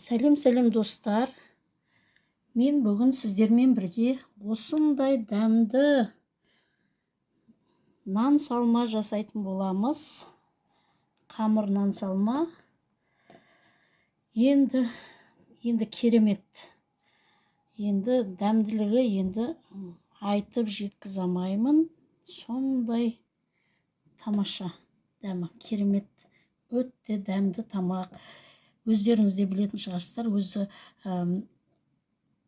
Сәлем достар. Мен бүгін сіздермен бірге осындай дәмді нан салма жасайтын боламыз. Қамыр нан салма. Енді керемет. Енді дәмділігі айтып жеткізе алмаймын. Сондай тамаша дәмі, керемет, өте дәмді тамақ. Өздеріңіз де білетін шығарсыздар,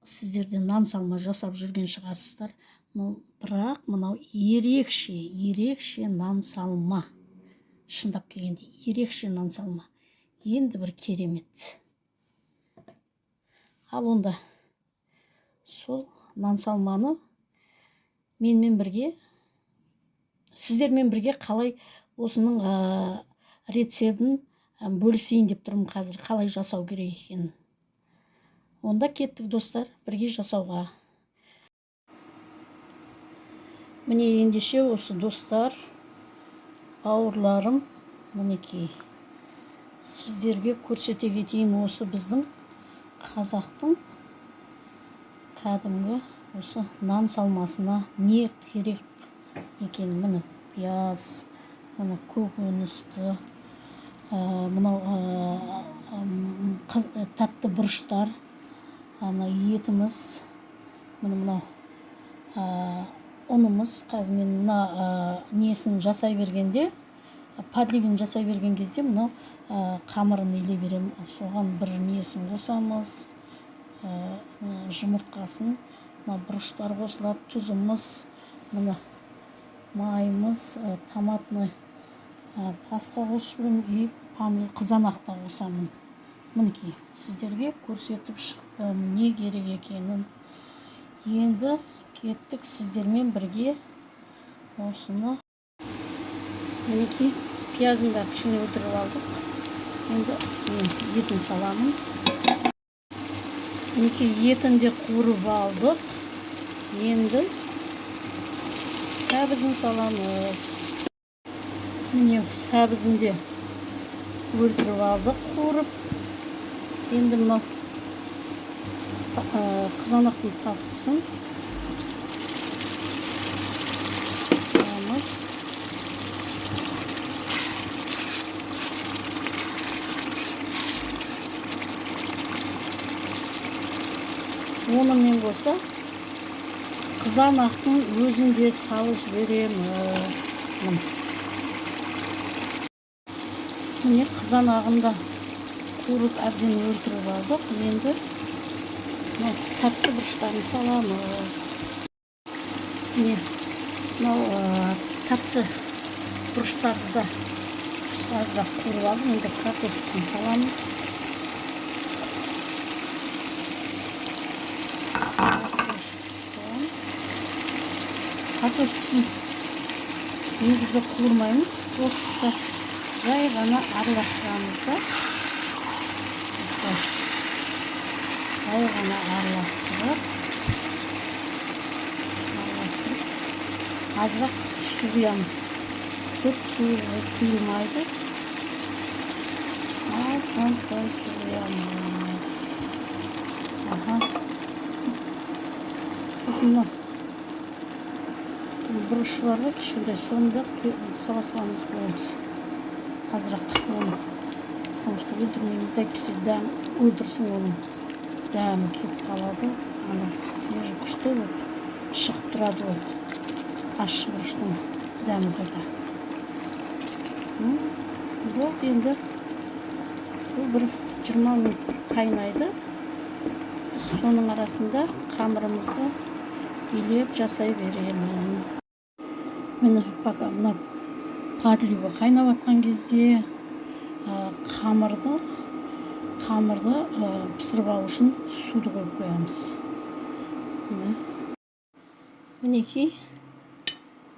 сіздерде нан салма жасап жүрген шығарсыздар. Бірақ мынау ерекше нан салма. Шындап келгенде ерекше нан салма. Енді бір керемет. Ал онда сол нан салманы сіздермен бірге қалай осының рецебін бөлісейін деп тұрмын қазір, қалай жасау керек екенін. Онда кеттік достар, бірге жасауға. Міне ендеше осы достар, бауырларым, мінекей. Сіздерге көрсете кетейін осы біздің қазақтың кәдімгі осы нан салмасына не керек екен. Міне пияз, міне көкөністі, мынау тәтті бұрыштар, етіміз, мынау ұнымыз. Қазір мен мына несін жасай бергенде, подливін жасай берген кезде мынау қамырын илей берем. Соған бір несін қосамыз, жұмыртқасын, мына бұрыштар қосылады, тұзымыз, мына майымыз, томатный паста қосып жүрмін, қызанақ та қосамын. Мінекей, сіздерге көрсетіп шықтым не керек екенін. Енді кеттік сіздермен бірге осыны. Мінекей, пиязын да кішкене өлтіріп алдық. Енді етін саламын. Мінекей, етін де қуырып алдық. Енді сәбізін саламыз. Міне сәбізін де өлтіріп алдық, қуырып. Енді мынау қызанақтың тастысын саламыз. Онымен қоса қызанақтың өзін де салып жібереміз. Міне қызанағын да қуырып әбден өлтіріп алдық. Енді тәтті бұрыштарын саламыз. Міне мынау тәтті бұрыштарды да аздап қуырып алдым. Енді картошкасын саламыз. Картошкасын негізі қуырмаймыз, просто жай ғана араластырамыз да. Жай ғана араластырып, азырақ су құямыз. Көп су құйылмайды. Азғантай су құямыз. Сосын бұрышларға кішкентай соны саласыламыз болды. Азырақ оны. Потому что өлтірмейміз, әйтпесе дәм өлтірсін, оның дәмі кетіп қалады. Ана свежий күшті болып шығып тұрады ол. Ащы бұрыштың дәмі қайта. Болды, енді бұл бір 20 минут қайнайды. Соның арасында қамырымызды илеп жасай беремін. Міне мына подлива қайнап атқан кезде қамырды пісіріп алу үшін суды қойып қоямыз. Мінекей,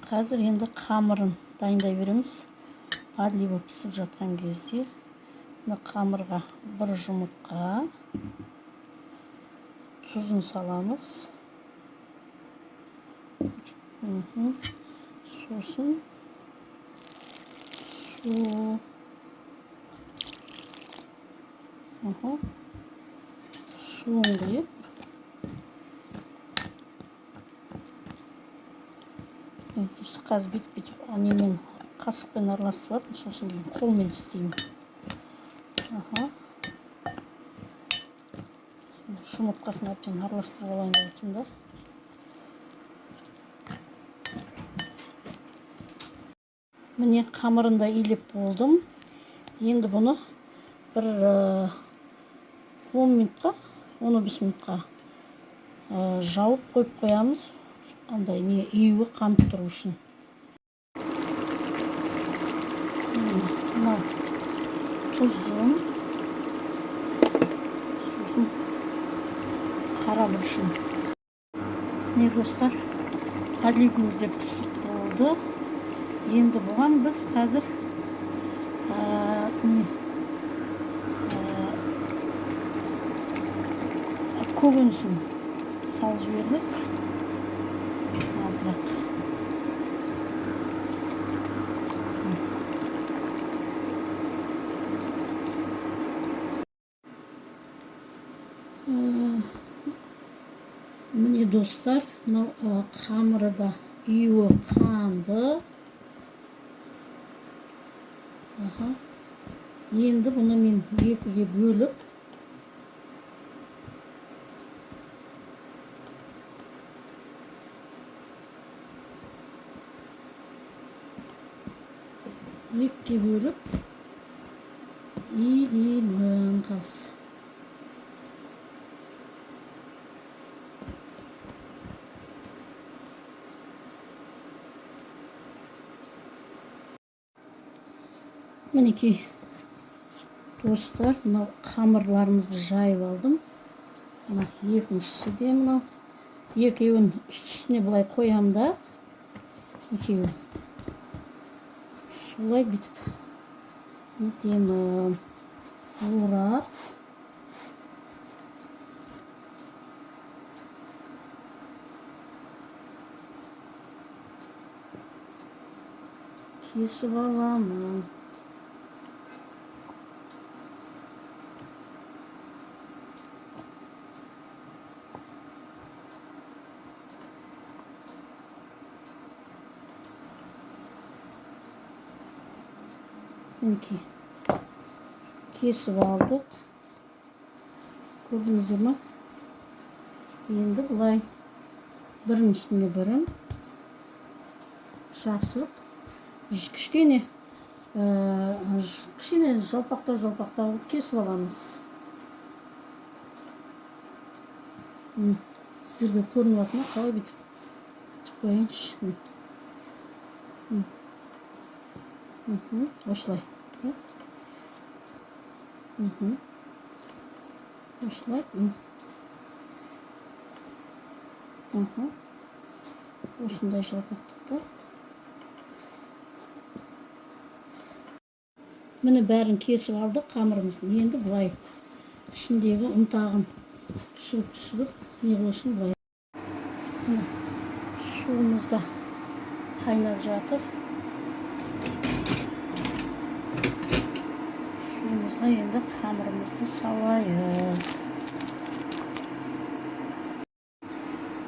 қазір енді қамырын дайындай береміз. Подлива пісіп жатқан кезде қамырға бір жұмыртқа, тұзын саламыз. Сосын су, Suun koyup işte қазір бүйтіп немен қасықпен араластырып жатырмын, сосын кейін қолмен істеймін. Жұмыртқасын әбден араластырып алайын деп жатырмын да. Міне қамырында илеп болдым. Енді бұны бір 10 минутқа, 15 минутқа жауып қойып қоямыз. Андай не июі қанып тұру үшін. Мына тұзым, сосын қара бұрышым. Не достар, подливіміз де пісіп болды. Енді бұған біз қазір көкөнісін салып жібердік. Азырақ. Міне достар, қамыры да июі қанды. Енді бұны мен екіге бөліп илеймін қазір. Мінекей достар, мынау қамырларымызды жайып алдым. Мына екіншісі де мынау. Екеуін үст-үстіне былай қоям да, екеуін солай бүйтіп етемін, орап. Кесіп аламын. Мінекей кесіп алдық. Көрдіңіздер ме? Енді бұлай бірін үстіне бірін жапсырып, кішкене жалпақтау кесіп аламыз. Сіздерге көрініп жатыр ма? Қалай бүйтіп қояйыншы. Осылай. Осылай. Осындай жалпақтықта. Міне бәрін кесіп алдық қамырымызды. Енді бұлай ішіндегі ұнтағын түсіріп не қылышын бұлай. Суымыз да қайнап жатыр. Суымызға енді қамырымызды салайық.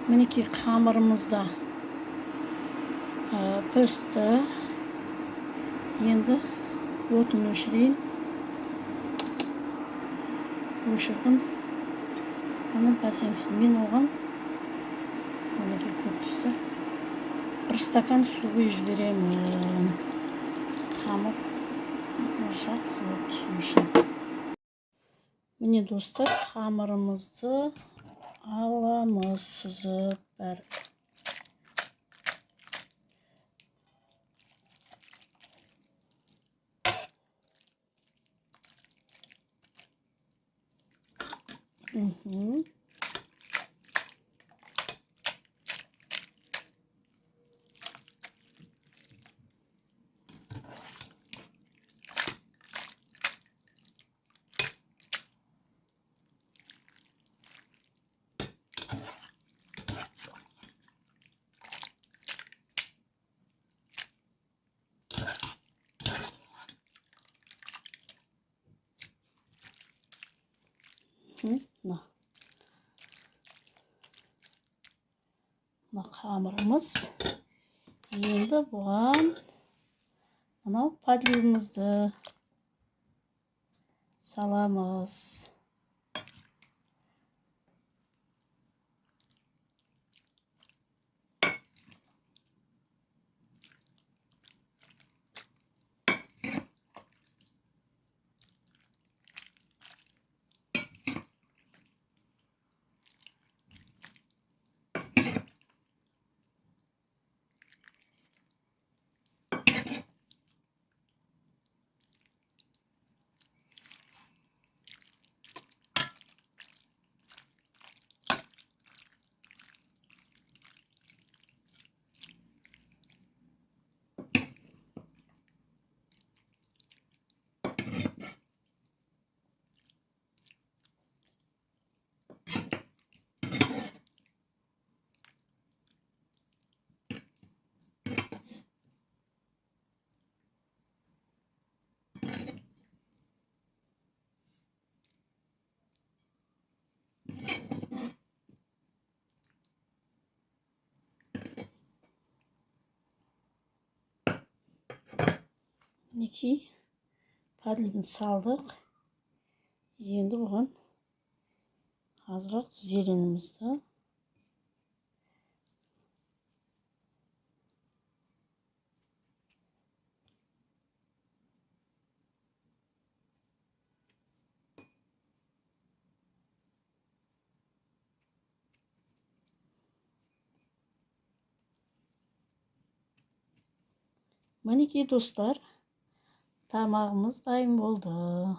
Мінекей қамырымыз да пісті. Енді отын өшірейін. Өшірдім. Аны пәсенсіз мен оған мінекей көп түсті. Бір стакан су құйып жіберемін. Қамыр жақсы болып түсу үшін. Міне достар, қамырымызды аламыз сүзіп бәрі. Mına hamurumuz. Endi buған mınау подливімізді salamыз. Minekey подливін салдық. Енді бұған азырақ зеленімізді. Minekey dostlar, tamağımız dayım oldu.